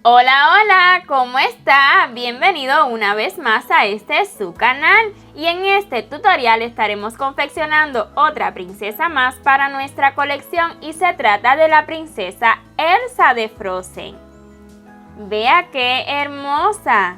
Hola, hola, ¿cómo está? Bienvenido una vez más a su canal y en este tutorial estaremos confeccionando otra princesa más para nuestra colección y se trata de la princesa Elsa de Frozen. ¡Vea qué hermosa!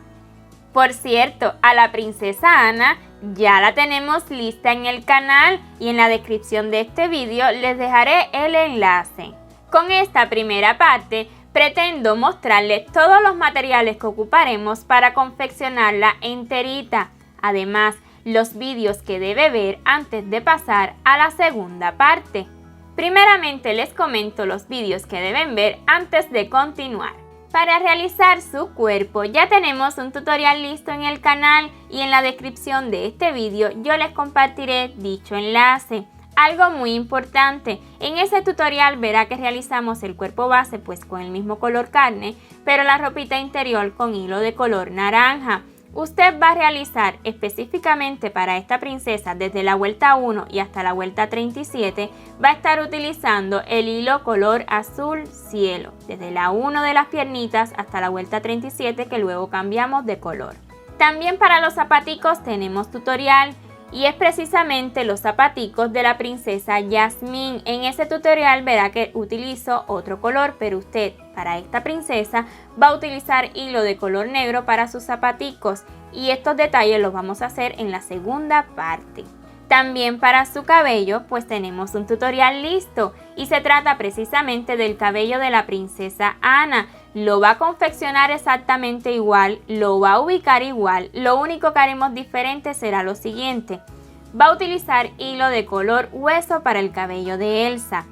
Por cierto, a la princesa Anna ya la tenemos lista en el canal y en la descripción de este vídeo les dejaré el enlace. Con esta primera parte pretendo mostrarles todos los materiales que ocuparemos para confeccionarla enterita, además los vídeos que debe ver antes de pasar a la segunda parte. Primeramente les comento los vídeos que deben ver antes de continuar. Para realizar su cuerpo ya tenemos un tutorial listo en el canal y en la descripción de este vídeo yo les compartiré dicho enlace. Algo muy importante, en ese tutorial verá que realizamos el cuerpo base pues con el mismo color carne, pero la ropita interior con hilo de color naranja. Usted va a realizar específicamente para esta princesa desde la vuelta 1 y hasta la vuelta 37, va a estar utilizando el hilo color azul cielo, desde la 1 de las piernitas hasta la vuelta 37 que luego cambiamos de color. También para los zapaticos tenemos tutorial. Y es precisamente los zapaticos de la princesa Jasmine. En ese tutorial verá que utilizo otro color, pero usted para esta princesa va a utilizar hilo de color negro para sus zapaticos. Y estos detalles los vamos a hacer en la segunda parte. También para su cabello pues tenemos un tutorial listo y se trata precisamente del cabello de la princesa Anna. Lo va a confeccionar exactamente igual, lo va a ubicar igual, lo único que haremos diferente será lo siguiente. Va a utilizar hilo de color hueso para el cabello de Elsa.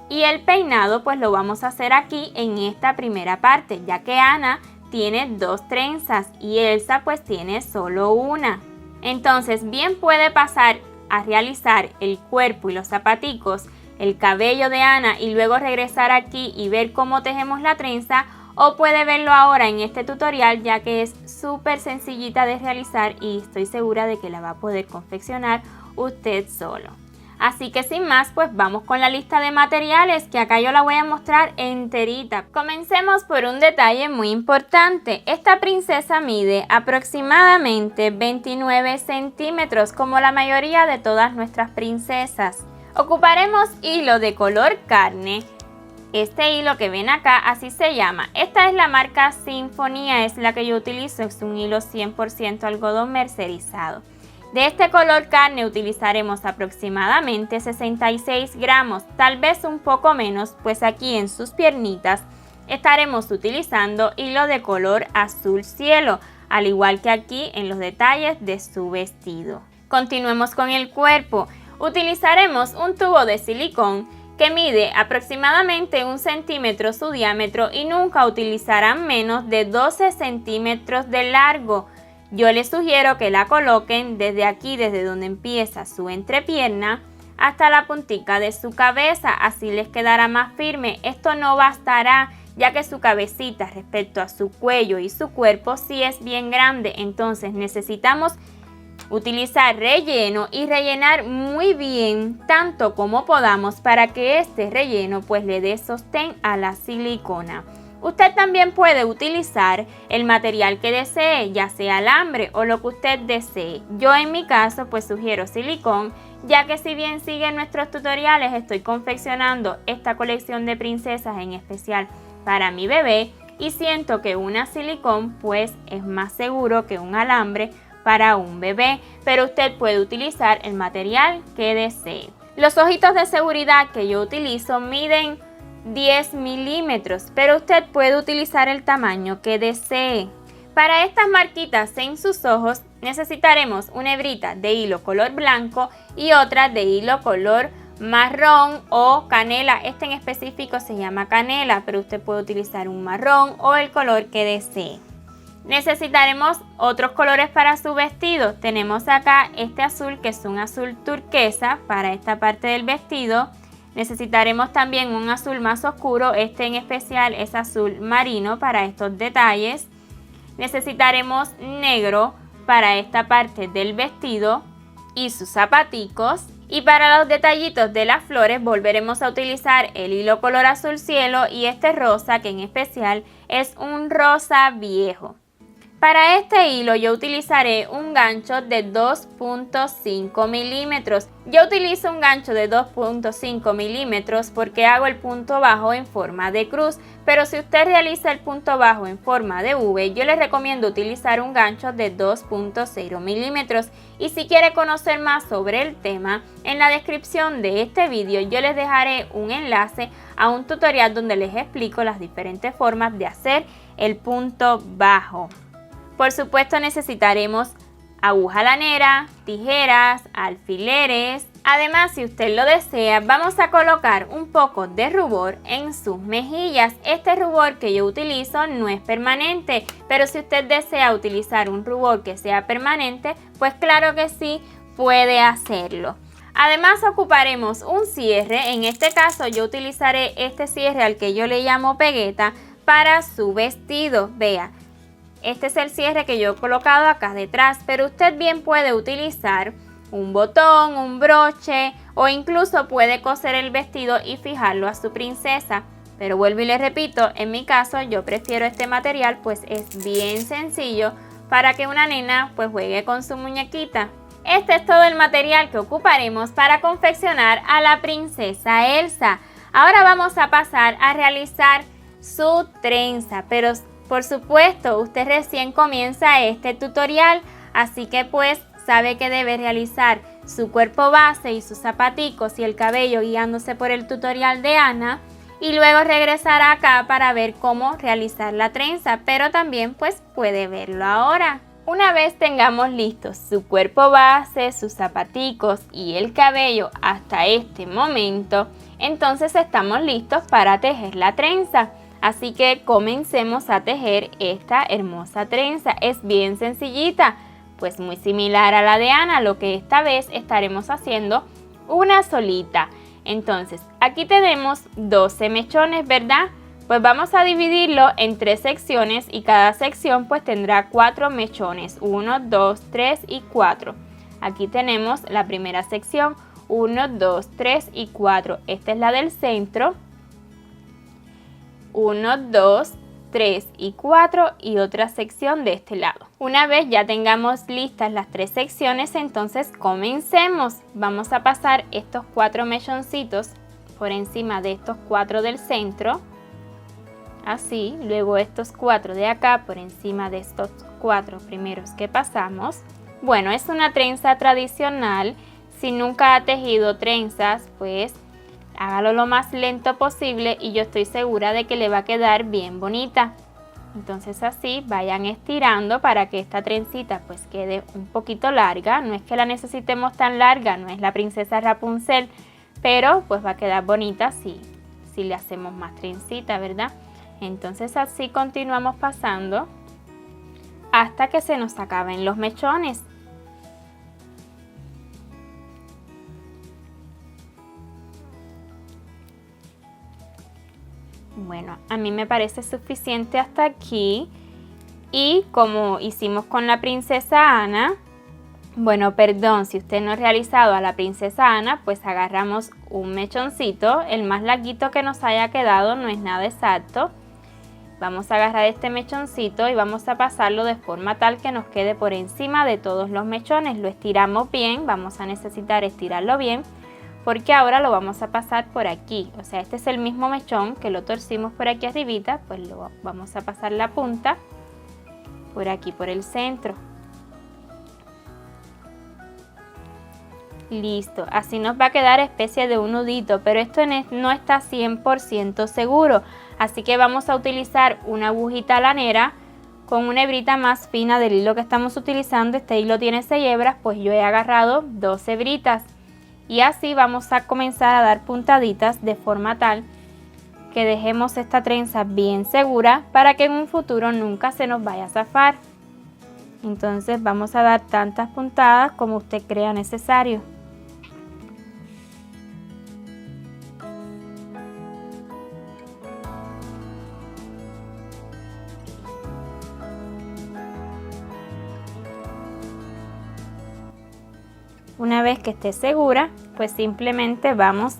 Y el peinado pues lo vamos a hacer aquí en esta primera parte, ya que Anna tiene dos trenzas y Elsa pues tiene solo una. Entonces bien puede pasar a realizar el cuerpo y los zapaticos, el cabello de Anna y luego regresar aquí y ver cómo tejemos la trenza, o puede verlo ahora en este tutorial ya que es súper sencillita de realizar y estoy segura de que la va a poder confeccionar usted solo. Así que sin más pues vamos con la lista de materiales que acá yo la voy a mostrar enterita. Comencemos por un detalle muy importante. Esta princesa mide aproximadamente 29 centímetros como la mayoría de todas nuestras princesas. Ocuparemos hilo de color carne. Este hilo que ven acá así se llama. Esta es la marca Sinfonía, es la que yo utilizo, es un hilo 100% algodón mercerizado. De este color carne utilizaremos aproximadamente 66 gramos, tal vez un poco menos, pues aquí en sus piernitas estaremos utilizando hilo de color azul cielo, al igual que aquí en los detalles de su vestido. Continuemos con el cuerpo. Utilizaremos un tubo de silicón que mide aproximadamente 1 centímetro su diámetro y nunca utilizarán menos de 12 centímetros de largo. Yo les sugiero que la coloquen desde aquí, desde donde empieza su entrepierna, hasta la puntica de su cabeza, así les quedará más firme. Esto no bastará, ya que su cabecita respecto a su cuello y su cuerpo sí es bien grande, entonces necesitamos utilizar relleno y rellenar muy bien tanto como podamos para que este relleno pues le dé sostén a la silicona. Usted también puede utilizar el material que desee, ya sea alambre o lo que usted desee. Yo en mi caso pues sugiero silicón, ya que si bien siguen nuestros tutoriales estoy confeccionando esta colección de princesas en especial para mi bebé y siento que una silicón pues es más seguro que un alambre para un bebé, pero usted puede utilizar el material que desee. Los ojitos de seguridad que yo utilizo miden 10 milímetros, pero usted puede utilizar el tamaño que desee. Para estas marquitas en sus ojos necesitaremos una hebrita de hilo color blanco y otra de hilo color marrón o canela. Este en específico se llama canela, pero usted puede utilizar un marrón o el color que desee. Necesitaremos otros colores para su vestido. Tenemos acá este azul que es un azul turquesa para esta parte del vestido. Necesitaremos también un azul más oscuro, este en especial es azul marino para estos detalles. Necesitaremos negro para esta parte del vestido y sus zapaticos. Y para los detallitos de las flores volveremos a utilizar el hilo color azul cielo y este rosa que en especial es un rosa viejo. Para este hilo yo utilizaré un gancho de 2.5 milímetros. Yo utilizo un gancho de 2.5 milímetros porque hago el punto bajo en forma de cruz, pero si usted realiza el punto bajo en forma de V, yo les recomiendo utilizar un gancho de 2.0 milímetros. Y si quiere conocer más sobre el tema, en la descripción de este vídeo yo les dejaré un enlace a un tutorial donde les explico las diferentes formas de hacer el punto bajo. Por supuesto necesitaremos aguja lanera, tijeras, alfileres. Además, si usted lo desea, vamos a colocar un poco de rubor en sus mejillas. Este rubor que yo utilizo no es permanente, pero si usted desea utilizar un rubor que sea permanente, pues claro que sí, puede hacerlo. Además ocuparemos un cierre, en este caso yo utilizaré este cierre al que yo le llamo pegueta para su vestido, vea. Este es el cierre que yo he colocado acá detrás, pero usted bien puede utilizar un botón, un broche o incluso puede coser el vestido y fijarlo a su princesa. Pero vuelvo y le repito, en mi caso yo prefiero este material pues es bien sencillo para que una nena pues juegue con su muñequita. Este es todo el material que ocuparemos para confeccionar a la princesa Elsa. Ahora vamos a pasar a realizar su trenza, pero por supuesto, usted recién comienza este tutorial, así que pues sabe que debe realizar su cuerpo base y sus zapaticos y el cabello guiándose por el tutorial de Ana y luego regresar acá para ver cómo realizar la trenza, pero también pues puede verlo ahora. Una vez tengamos listos su cuerpo base, sus zapaticos y el cabello hasta este momento, entonces estamos listos para tejer la trenza. Así que comencemos a tejer esta hermosa trenza. Es bien sencillita, pues muy similar a la de Ana, lo que esta vez estaremos haciendo una solita. Entonces, aquí tenemos 12 mechones, ¿verdad? Pues vamos a dividirlo en 3 secciones y cada sección pues tendrá 4 mechones. 1, 2, 3 y 4. Aquí tenemos la primera sección, 1, 2, 3 y 4. Esta es la del centro. 1, 2, 3 y 4 y otra sección de este lado. Una vez ya tengamos listas las 3 secciones, entonces comencemos. Vamos a pasar estos 4 mechoncitos por encima de estos 4 del centro. Así, luego estos 4 de acá por encima de estos 4 primeros que pasamos. Bueno, es una trenza tradicional. Si nunca ha tejido trenzas, pues hágalo lo más lento posible y yo estoy segura de que le va a quedar bien bonita. Entonces así vayan estirando para que esta trencita pues quede un poquito larga. No es que la necesitemos tan larga, no es la princesa Rapunzel, pero pues va a quedar bonita si le hacemos más trencita, ¿verdad? Entonces así continuamos pasando hasta que se nos acaben los mechones. Bueno, a mí me parece suficiente hasta aquí y como hicimos con la princesa Ana, bueno, perdón, si usted no ha realizado a la princesa Ana, pues agarramos un mechoncito, el más larguito que nos haya quedado, no es nada exacto. Vamos a agarrar este mechoncito y vamos a pasarlo de forma tal que nos quede por encima de todos los mechones. Lo estiramos bien, vamos a necesitar estirarlo bien, porque ahora lo vamos a pasar por aquí. O sea, este es el mismo mechón que lo torcimos por aquí arribita, pues lo vamos a pasar la punta por aquí, por el centro. Listo, así nos va a quedar especie de un nudito, pero esto no está 100% seguro. Así que vamos a utilizar una agujita lanera con una hebrita más fina del hilo que estamos utilizando. Este hilo tiene 6 hebras, pues yo he agarrado 2 hebritas. Y así vamos a comenzar a dar puntaditas de forma tal que dejemos esta trenza bien segura para que en un futuro nunca se nos vaya a zafar. Entonces vamos a dar tantas puntadas como usted crea necesario. Una vez que esté segura, pues simplemente vamos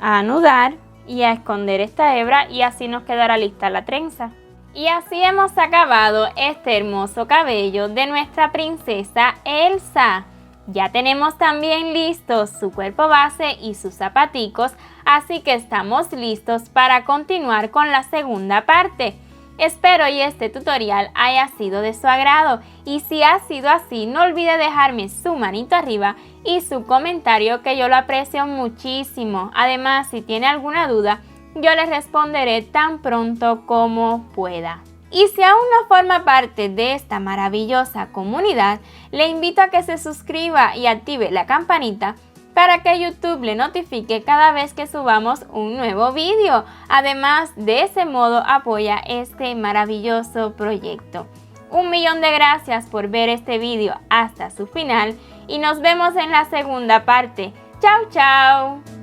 a anudar y a esconder esta hebra y así nos quedará lista la trenza. Y así hemos acabado este hermoso cabello de nuestra princesa Elsa. Ya tenemos también listos su cuerpo base y sus zapaticos, así que estamos listos para continuar con la segunda parte. Espero y este tutorial haya sido de su agrado, y si ha sido así, no olvide dejarme su manito arriba y su comentario, que yo lo aprecio muchísimo. Además, si tiene alguna duda, yo les responderé tan pronto como pueda. Y si aún no forma parte de esta maravillosa comunidad, le invito a que se suscriba y active la campanita para que YouTube le notifique cada vez que subamos un nuevo vídeo. Además, de ese modo apoya este maravilloso proyecto. 1.000.000 de gracias por ver este vídeo hasta su final y nos vemos en la segunda parte. ¡Chao, chao!